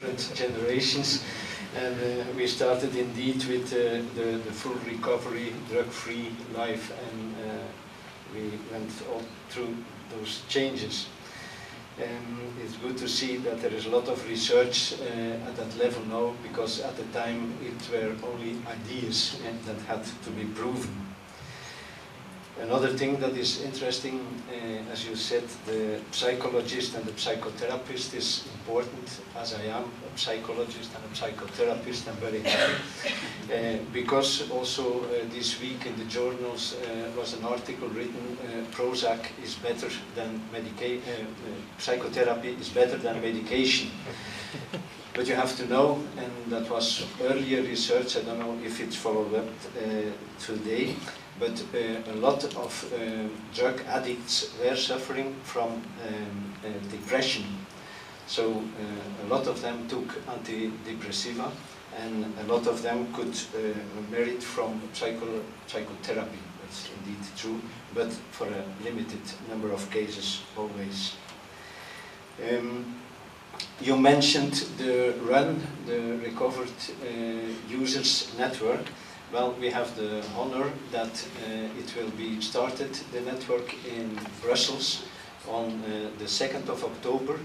different generations, and we started indeed with the full recovery, drug-free life, and we went all through those changes. It's good to see that there is a lot of research at that level now, because at the time it were only ideas that had to be proven. Another thing that is interesting, as you said, the psychologist and the psychotherapist is important. As I am a psychologist and a psychotherapist, I'm very happy. Because also this week in the journals was an article written, PRAG is better than medication, psychotherapy is better than medication. But you have to know, and that was earlier research, I don't know if it's followed up today, but a lot of drug addicts were suffering from depression. So a lot of them took antidepressiva, and a lot of them could merit from psychotherapy. That's indeed true, but for a limited number of cases always. You mentioned the RUN, the Recovered Users Network. Well, we have the honor that it will be started, the network in Brussels on the 2nd of October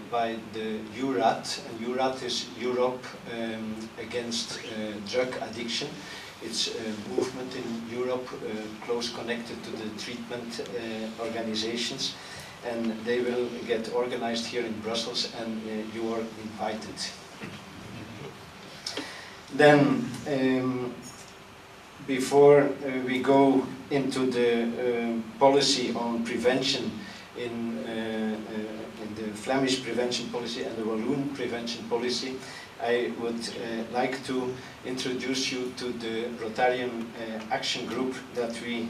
by the URAD, and URAD is Europe Against Drug Addiction. It's a movement in Europe close connected to the treatment organizations, and they will get organized here in Brussels, and you are invited. Then, before we go into the policy on prevention in the Flemish prevention policy and the Walloon prevention policy, I would like to introduce you to the Rotarian Action Group that we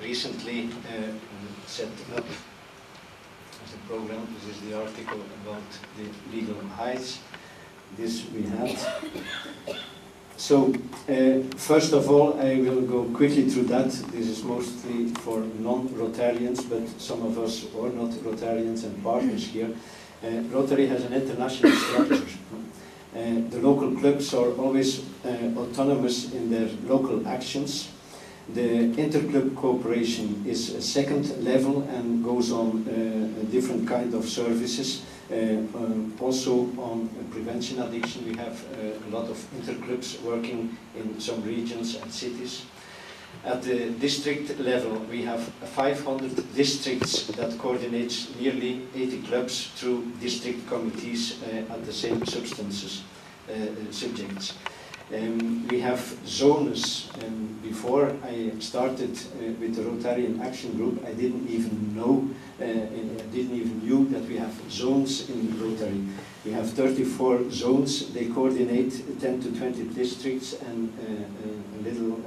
recently set up as a program. This is the article about the legal heights. This we had. So, first of all, I will go quickly through that. This is mostly for non-Rotarians, but some of us are not Rotarians and partners here. Rotary has an international structure. The local clubs are always autonomous in their local actions. The interclub cooperation is a second level and goes on a different kind of services. Also on prevention addiction, we have a lot of interclubs working in some regions and cities. At the district level, we have 500 districts that coordinates nearly 80 clubs through district committees at the same subjects. We have zones, and before I started with the Rotarian Action Group, I didn't even know, knew that we have zones in Rotary. We have 34 zones. They coordinate 10 to 20 districts and a little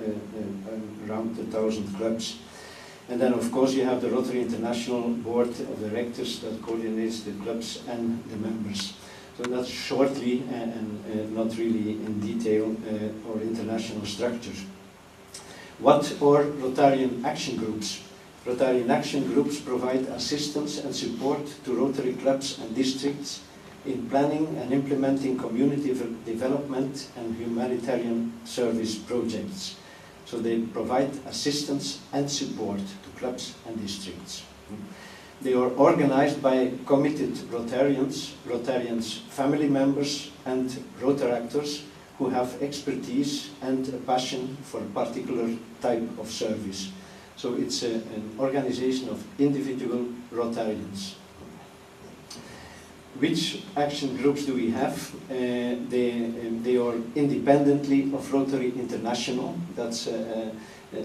around 1,000 clubs. And then, of course, you have the Rotary International Board of Directors that coordinates the clubs and the members. So that's shortly and not really in detail our international structure. What are Rotarian Action Groups? Rotarian Action Groups provide assistance and support to Rotary clubs and districts in planning and implementing community development and humanitarian service projects. So they provide assistance and support to clubs and districts. They are organized by committed Rotarians, family members, and Rotaractors who have expertise and a passion for a particular type of service. So it's an organization of individual Rotarians. Which action groups do we have? They are independently of Rotary International. That's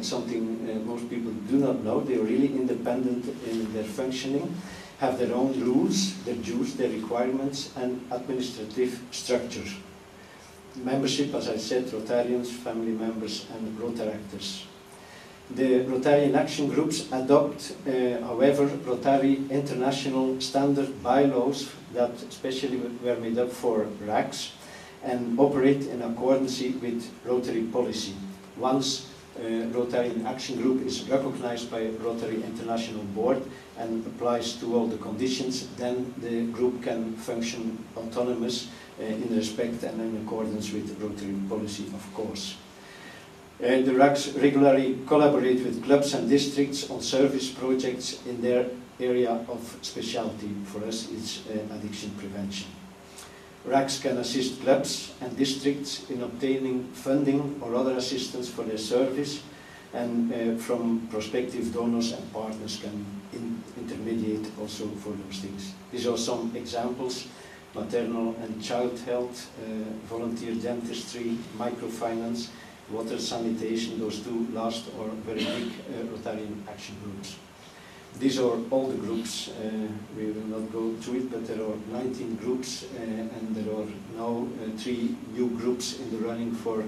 something most people do not know. They are really independent in their functioning, have their own rules, their dues, their requirements, and administrative structure. Membership, as I said, Rotarians, family members, and Rotaractors. The Rotarian Action Groups adopt, however, Rotary International standard bylaws that especially were made up for RAGs and operate in accordance with Rotary policy. Once Rotarian Action Group is recognized by Rotary International Board and applies to all the conditions, then the group can function autonomous in respect and in accordance with Rotary policy, of course. The RAGs regularly collaborate with clubs and districts on service projects in their area of specialty. For us, it's addiction prevention. RAGs can assist clubs and districts in obtaining funding or other assistance for their service, and from prospective donors and partners can intermediate also for those things. These are some examples: maternal and child health, volunteer dentistry, microfinance, water sanitation. Those two last are very big Rotarian action groups. These are all the groups. We will not go through it, but there are 19 groups, and there are now 3 new groups in the running for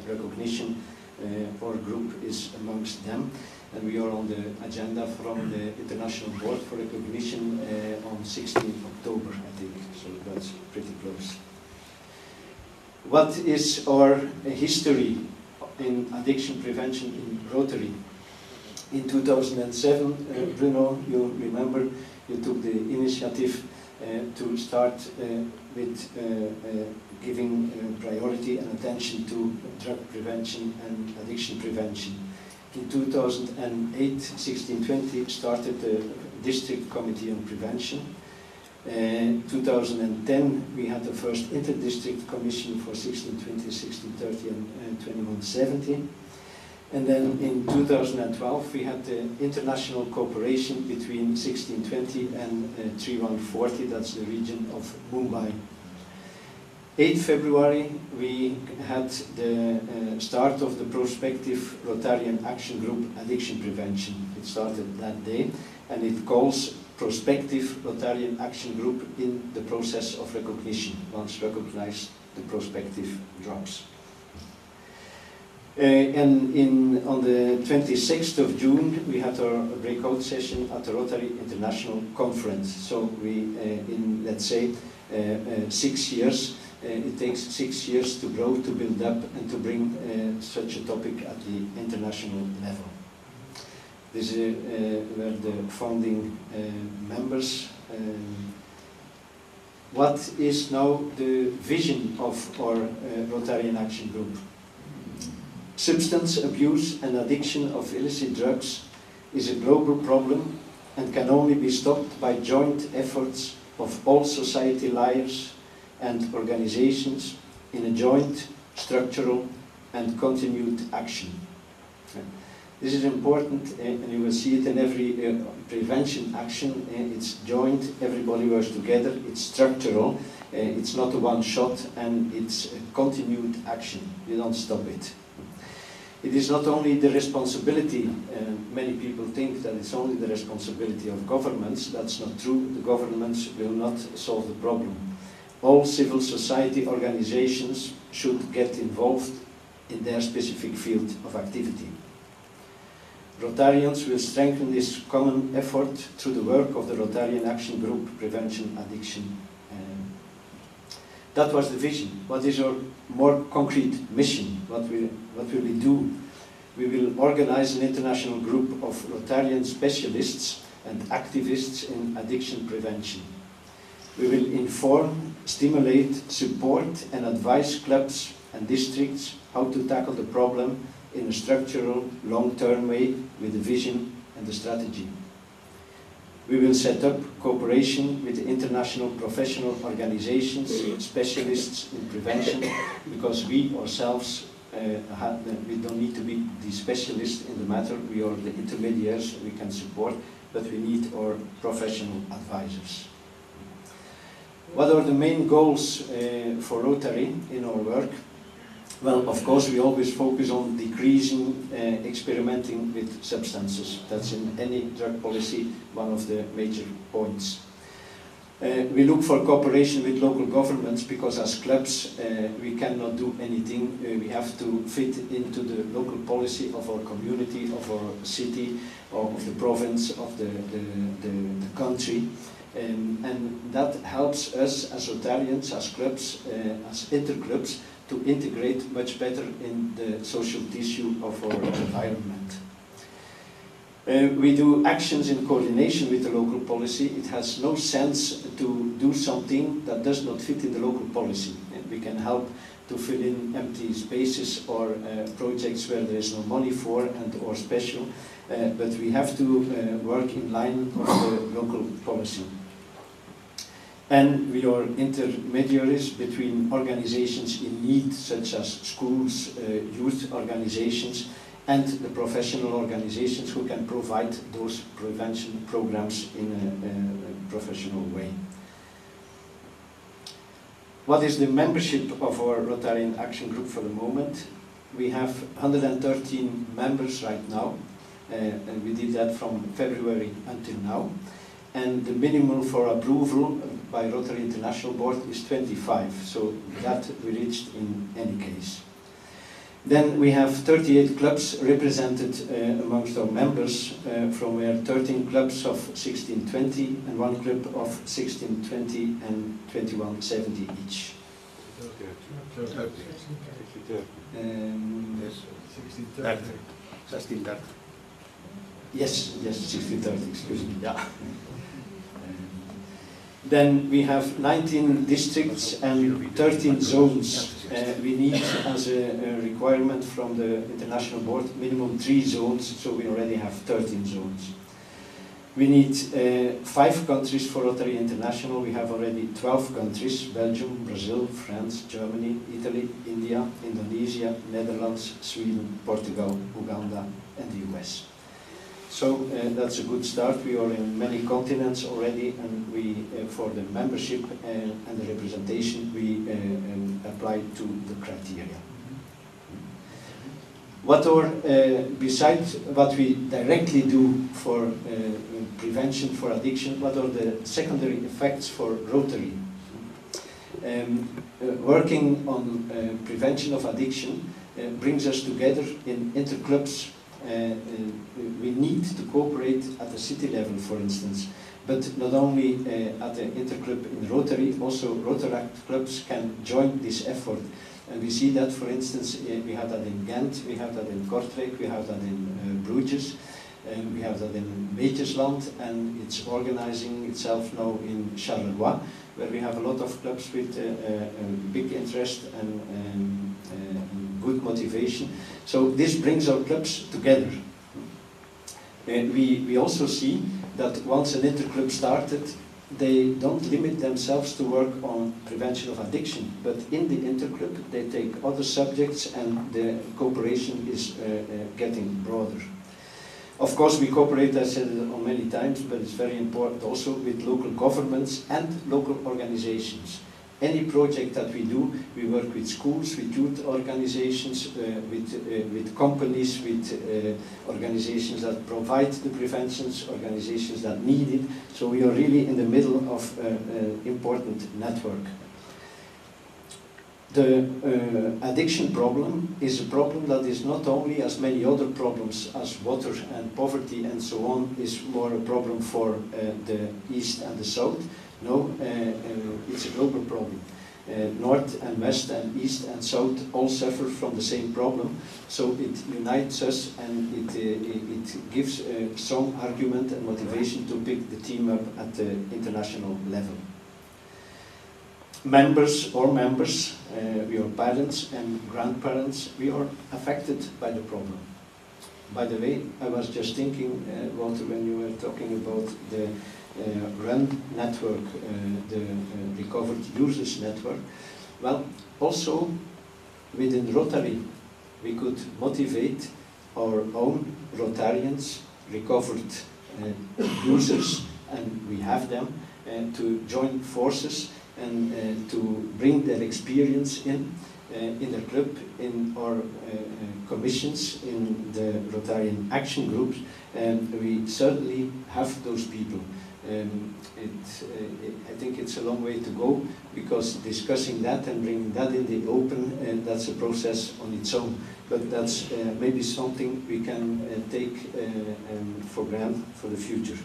recognition. Our group is amongst them, and we are on the agenda from the International Board for Recognition on 16th October, I think, so that's pretty close. What is our history in addiction prevention in Rotary? In 2007, Bruno, you remember, you took the initiative to start with giving priority and attention to drug prevention and addiction prevention. In 2008, 1620 started the District Committee on Prevention. 2010 we had the first Inter-District Commission for 1620, 1630 and 2170. And then in 2012 we had the international cooperation between 1620 and 3140, that's the region of Mumbai. 8 February we had the start of the prospective Rotarian Action Group Addiction Prevention. It started that day, and it calls prospective Rotarian Action Group in the process of recognition. Once recognized, the prospective drops. And on the 26th of June we had our breakout session at the Rotary International Conference. So we, in let's say 6 years, it takes 6 years to grow, to build up, and to bring such a topic at the international level. These were the founding members. What is now the vision of our Rotarian Action Group? Substance abuse and addiction of illicit drugs is a global problem and can only be stopped by joint efforts of all society layers and organizations in a joint, structural and continued action. This is important, and you will see it in every prevention action. It's joint, everybody works together, it's structural, it's not a one shot, and it's a continued action. You don't stop it. It is not only the responsibility, many people think that it's only the responsibility of governments. That's not true. The governments will not solve the problem. All civil society organizations should get involved in their specific field of activity. Rotarians will strengthen this common effort through the work of the Rotarian Action Group Prevention Addiction. That was the vision. What is our more concrete mission? What will we do? We will organize an international group of Rotarian specialists and activists in addiction prevention. We will inform, stimulate, support and advise clubs and districts how to tackle the problem in a structural, long-term way with a vision and a strategy. We will set up cooperation with international professional organizations, specialists in prevention, because we ourselves, we don't need to be the specialists in the matter. We are the intermediaries we can support, but we need our professional advisors. What are the main goals for Rotary in our work? Well, of course, we always focus on decreasing experimenting with substances. That's in any drug policy one of the major points. We look for cooperation with local governments because as clubs we cannot do anything. We have to fit into the local policy of our community, of our city, of the province, of the country. And that helps us as Rotarians, as clubs, as interclubs, to integrate much better in the social tissue of our environment. We do actions in coordination with the local policy. It has no sense to do something that does not fit in the local policy. We can help to fill in empty spaces or projects where there is no money for and or special, but we have to work in line with the local policy. And we are intermediaries between organizations in need, such as schools, youth organizations, and the professional organizations who can provide those prevention programs in a professional way. What is the membership of our Rotarian Action Group for the moment? We have 113 members right now, and we did that from February until now. And the minimum for approval by Rotary International Board is 25, so that we reached in any case. Then we have 38 clubs represented amongst our members, from where 13 clubs of 1620 and 1 club of 1620 and 2170 each. Yes, 1630, excuse me. Yeah. Then we have 19 districts and 13 zones. We need, as a requirement from the International Board, minimum 3 zones, so we already have 13 zones. We need 5 countries for Rotary International. We have already 12 countries: Belgium, Brazil, France, Germany, Italy, India, Indonesia, Netherlands, Sweden, Portugal, Uganda, and the US. So that's a good start. We are in many continents already, and we, for the membership and the representation, we apply to the criteria. What are, besides what we directly do for prevention for addiction, what are the secondary effects for Rotary? Working on prevention of addiction brings us together in interclubs. We need to cooperate at the city level, for instance, but not only at the interclub in Rotary, also Rotaract clubs can join this effort. And we see that, for instance, we have that in Ghent, we have that in Kortrijk, we have that in Bruges, we have that in Beetjesland, and it's organizing itself now in Charleroi, where we have a lot of clubs with big interest and good motivation. So this brings our clubs together. We also see that once an interclub started, they don't limit themselves to work on prevention of addiction, but in the interclub they take other subjects and the cooperation is getting broader. Of course, we cooperate, I said it on many times, but it's very important also with local governments and local organizations. Any project that we do, we work with schools, with youth organizations, with companies, with organizations that provide the preventions, organizations that need it. So we are really in the middle of an important network. The addiction problem is a problem that is not only, as many other problems as water and poverty and so on, is more a problem for the East and the South. No, it's a global problem. North and West and East and South all suffer from the same problem, so it unites us and it gives some argument and motivation to pick the team up at the international level. Members, we are parents and grandparents, we are affected by the problem. By the way, I was just thinking, Walter, when you were talking about the RUN network, the Recovered Users Network, well, also within Rotary, we could motivate our own Rotarians, recovered users, and we have them, to join forces and to bring their experience in their club, in our commissions, in the Rotarian Action Groups, and we certainly have those people. I think it's a long way to go, because discussing that and bringing that in the open, that's a process on its own. But that's maybe something we can take for granted for the future.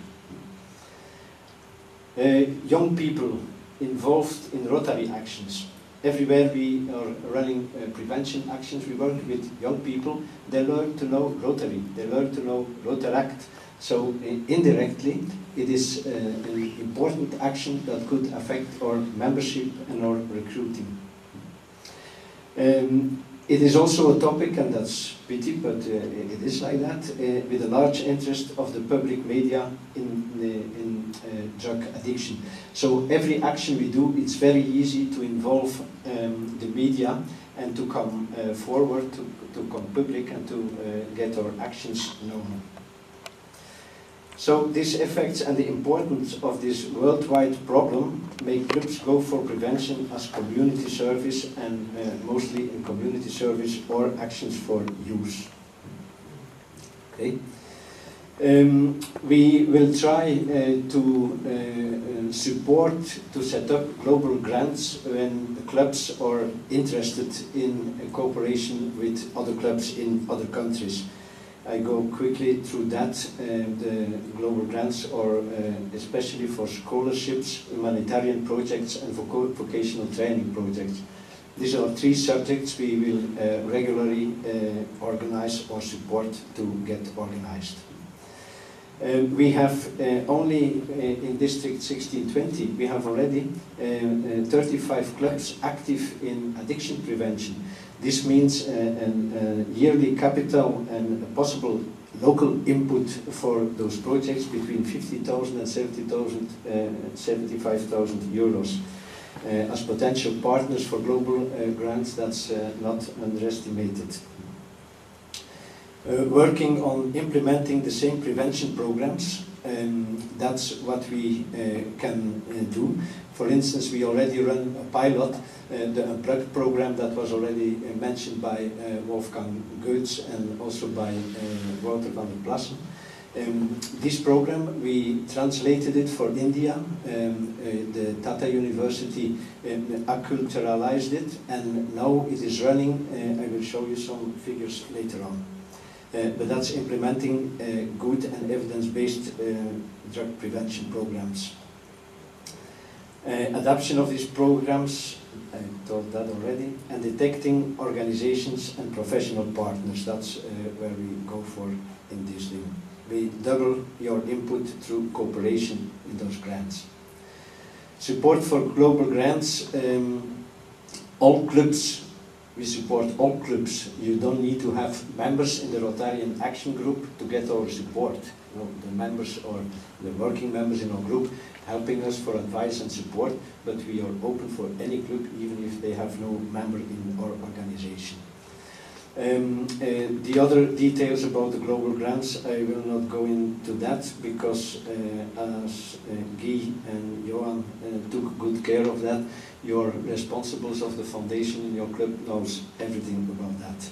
Young people involved in Rotary actions. Everywhere we are running prevention actions, we work with young people. They learn to know Rotary, they learn to know Rotaract. So indirectly, it is an important action that could affect our membership and our recruiting. It is also a topic, and that's pity, but it is like that, with a large interest of the public media in drug addiction. So every action we do, it's very easy to involve the media and to come forward, to come public and to get our actions known. So these effects and the importance of this worldwide problem make clubs go for prevention as community service, and mostly in community service or actions for use. Okay. We will try to support to set up global grants when the clubs are interested in cooperation with other clubs in other countries. I go quickly through that. The global grants are especially for scholarships, humanitarian projects and vocational training projects. These are three subjects we will regularly organize or support to get organized. We have only in District 1620, we have already 35 clubs active in addiction prevention. This means a yearly capital and a possible local input for those projects between 50,000 and 75,000 euros. As potential partners for global grants, that's not underestimated. Working on implementing the same prevention programs, that's what we can do. For instance, we already run a pilot, the Unplugged program that was already mentioned by Wolfgang Goetz and also by Wouter van der Plassen. This program, we translated it for India. The Tata University acculturalized it, and now it is running. I will show you some figures later on. But that's implementing good and evidence-based drug prevention programs. Adoption of these programs, I told that already, and detecting organizations and professional partners. That's where we go for in this thing. We double your input through cooperation in those grants. Support for global grants, all clubs. We support all clubs. You don't need to have members in the Rotarian Action Group to get our support. You know, the members or the working members in our group helping us for advice and support, but we are open for any club, even if they have no member in our organization. The other details about the global grants, I will not go into that, because as Guy and Johan took good care of that, your responsibles of the foundation in your club knows everything about that.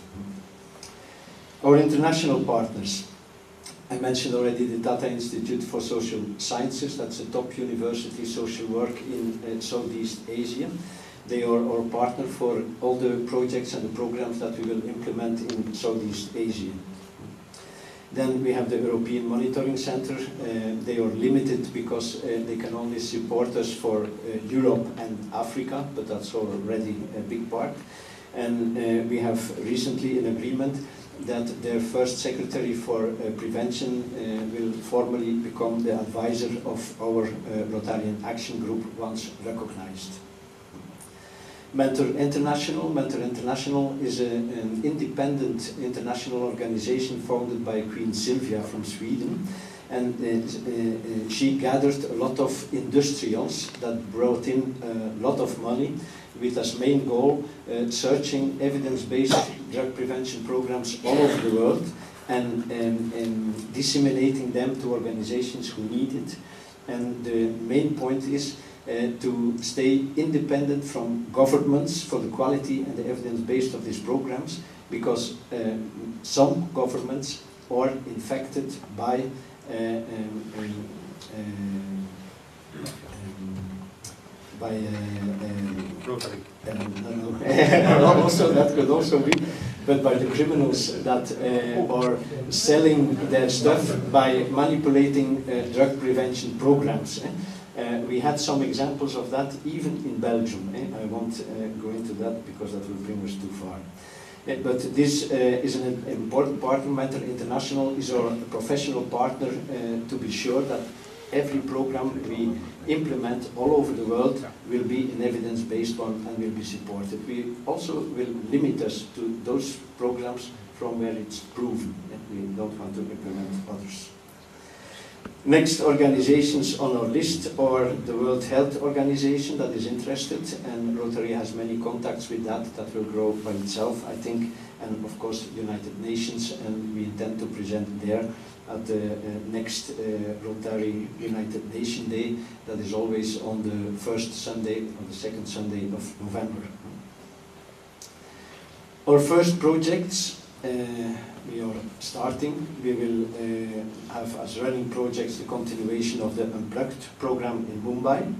Our international partners. I mentioned already the Tata Institute for Social Sciences. That's a top university social work in Southeast Asia. They are our partner for all the projects and the programs that we will implement in Southeast Asia. Then we have the European Monitoring Center. They are limited because they can only support us for Europe and Africa, but that's already a big part. And we have recently an agreement that their first secretary for prevention will formally become the advisor of our Rotarian Action Group once recognized. Mentor International. Mentor International is an independent international organization founded by Queen Sylvia from Sweden, and she gathered a lot of industrials that brought in a lot of money with as main goal searching evidence-based drug prevention programs all over the world and disseminating them to organizations who need it. And the main point is to stay independent from governments for the quality and the evidence-based of these programs, because some governments are infected by Rotary. Also, that could also be, but by the criminals that are selling their stuff by manipulating drug prevention programs. We had some examples of that even in Belgium. I won't go into that because that will bring us too far. But this is an important partner matter. International is our professional partner to be sure that every program we implement all over the world will be an evidence-based one and will be supported. We also will limit us to those programs from where it's proven. We don't want to implement others. Next organizations on our list are the World Health Organization that is interested, and Rotary has many contacts with that. That will grow by itself, I think, and of course United Nations, and we intend to present there at the next Rotary United Nation Day. That is always on the first Sunday or the second Sunday of November. Our first projects we are starting. We will have as running projects the continuation of the Unplugged program in Mumbai.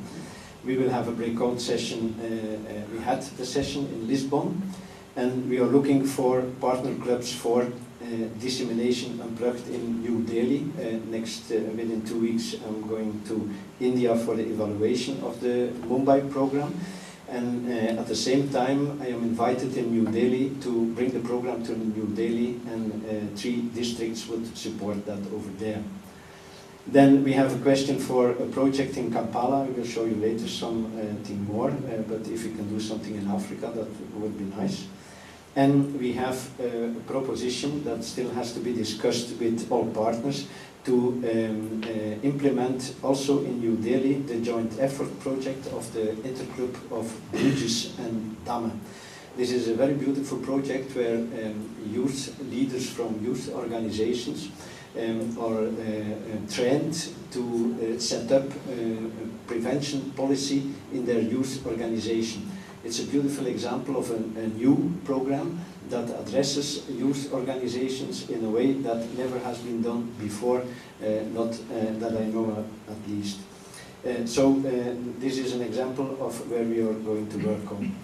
We will have a breakout session. We had the session in Lisbon, and we are looking for partner clubs for dissemination Unplugged in New Delhi. Within 2 weeks, I'm going to India for the evaluation of the Mumbai program. And at the same time, I am invited in New Delhi to bring the program to New Delhi, and 3 districts would support that over there. Then we have a question for a project in Kampala. I will show you later something more, but if we can do something in Africa, that would be nice. And we have a proposition that still has to be discussed with all partners to implement also in New Delhi the joint effort project of the Interclub of Bridges and Dammen. This is a very beautiful project where youth leaders from youth organizations are trained to set up a prevention policy in their youth organization. It's a beautiful example of a new program that addresses youth organizations in a way that never has been done before, not that I know at least. This is an example of where we are going to work on.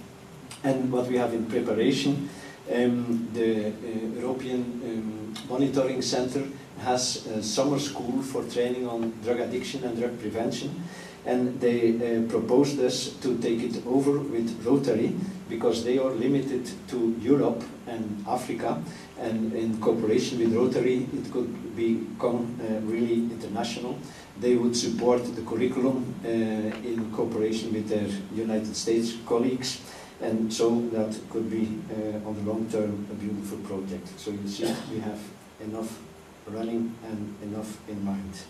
And what we have in preparation, the European Monitoring Center has a summer school for training on drug addiction and drug prevention. And they proposed us to take it over with Rotary, because they are limited to Europe and Africa, and in cooperation with Rotary it could become really international. They would support the curriculum in cooperation with their United States colleagues, and so that could be on the long term a beautiful project. So you see, we have enough running and enough in mind.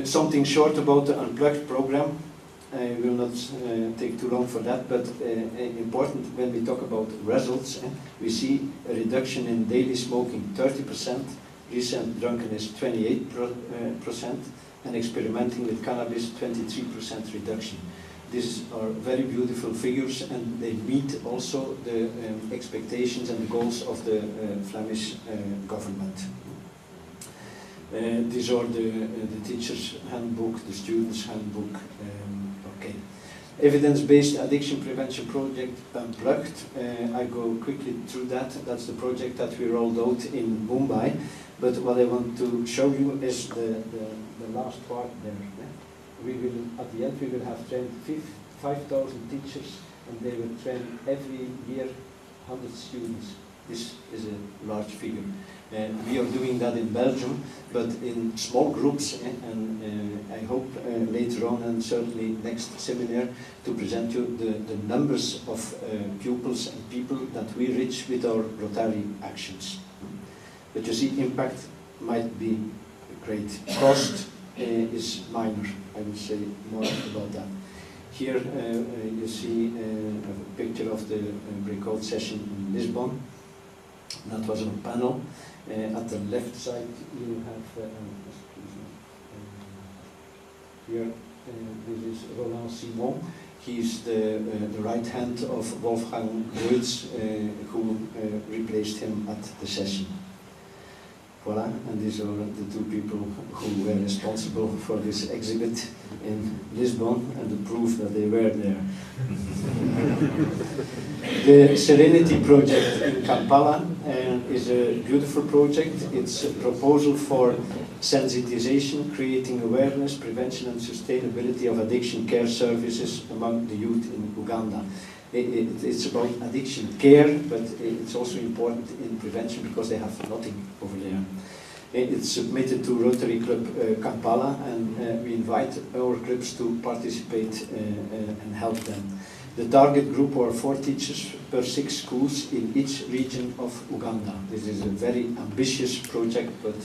Something short about the Unplugged program. I will not take too long for that, but important when we talk about results, we see a reduction in daily smoking 30%, recent drunkenness 28%, and experimenting with cannabis 23% reduction. These are very beautiful figures, and they meet also the expectations and the goals of the Flemish government. These are the teacher's handbook, the student's handbook. Okay. Evidence-based addiction prevention project Unplugged. I go quickly through that. That's the project that we rolled out in Mumbai. But what I want to show you is the last part there. We will, at the end, we will have trained 5,000 teachers, and they will train every year 100 students. This is a large figure. We are doing that in Belgium, but in small groups, and I hope later on, and certainly next seminar, to present you the numbers of pupils and people that we reach with our Rotary actions. But you see, impact might be great. Cost is minor. I will say more about that. Here you see a picture of the breakout session in Lisbon. That was on a panel. At the left side you have, here this is Roland Simon. He's the right hand of Wolfgang Reutz, who replaced him at the session. Voilà, and these are the 2 people who were responsible for this exhibit in Lisbon, and the proof that they were there. The Serenity project in Kampala is a beautiful project. It's a proposal for sensitization, creating awareness, prevention and sustainability of addiction care services among the youth in Uganda. It's about addiction care, but it's also important in prevention because they have nothing over there. It's submitted to Rotary Club Kampala, and we invite our clubs to participate and help them. The target group are 4 teachers per 6 schools in each region of Uganda. This is a very ambitious project, but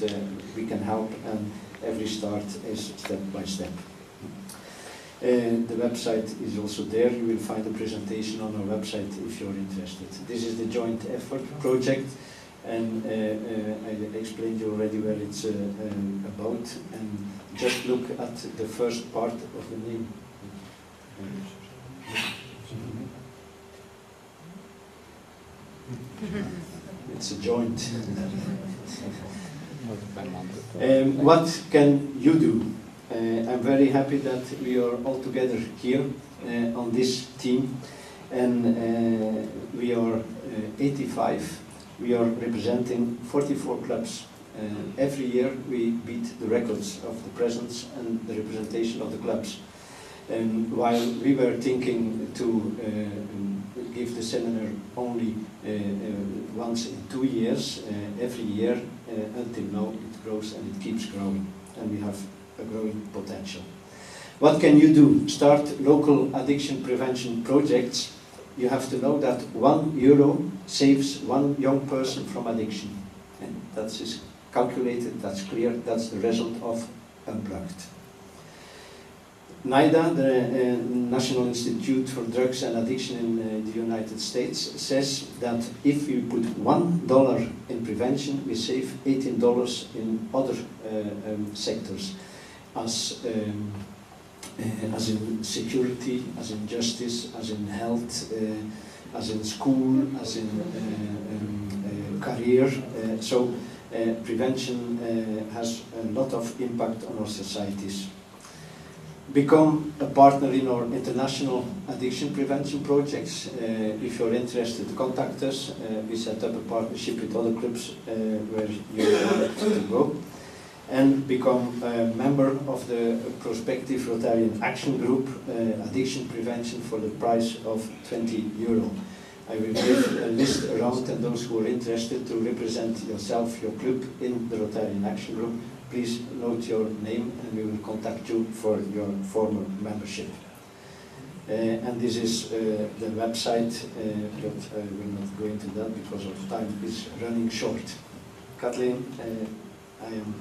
we can help, and every start is step by step. The website is also there. You will find a presentation on our website if you're interested. This is the joint effort project, and I explained you already where it's about, and just look at the first part of the name. It's a joint. What can you do? I'm very happy that we are all together here on this team, and we are 85. We are representing 44 clubs. Every year we beat the records of the presence and the representation of the clubs. And while we were thinking to give the seminar only once in 2 years, every year until now it grows and it keeps growing, and we have a growing potential. What can you do? Start local addiction prevention projects. You have to know that €1 saves 1 young person from addiction. And that is calculated, that's clear, that's the result of Unplugged. NIDA, the National Institute for Drugs and Addiction in the United States, says that if we put $1 in prevention, we save $18 in other sectors, as in security, as in justice, as in health, as in school, as in career. So prevention has a lot of impact on our societies. Become a partner in our international addiction prevention projects. If you're interested, contact us. We set up a partnership with other clubs where you want to go. And become a member of the prospective Rotarian Action Group, Addiction Prevention, for the price of €20. I will give a list around, and those who are interested to represent yourself, your club in the Rotarian Action Group, please note your name and we will contact you for your formal membership. And this is the website, but I will not go into that because our time is running short. Kathleen, I am